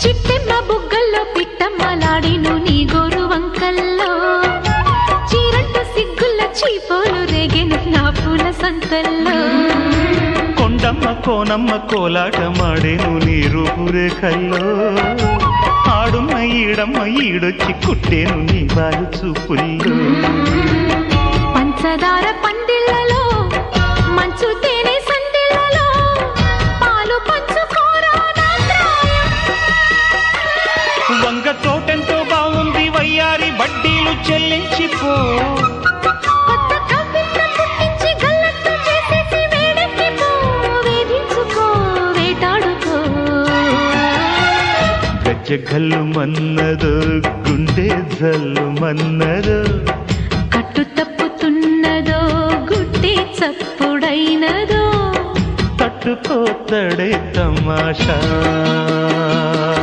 చిట్టెమ్మ బుగ్గల్లో పిట్టమ్మలాడిను నీ గోరు వంకల్లో చీరంటు సిగ్గుల చీపోలు రేగెను నా పూల సంతల్లో కొండమ్మ కోనమ్మ కోలాటమాడేను నీ రూపురేఖల్లో ఆడుమ్మ ఈడమ్మ ఈడొచ్చి కుట్టేను నీ బాలు చూపుల్లో పంచదార పందిళ్ళలో మంచు తేనె సందిళ్ళలో పాలు పంచుకోరా నా ప్రాయం. వంగ తోటెంతో బాగుంది వయ్యారి వడ్డీలు చెల్లించిపో కొత్త కవిత్వం పుట్టించి గల్లత్తు చేసేసి వేడెక్కిపో వేధించుకో వేటాడుకో గజ్జగల్లు మన్నదో గుండె జల్లు మన్నదో కట్టు తప్పుతున్నదో గుడ్డి చప్పుడైనదో తట్టుకోతడే తమాషా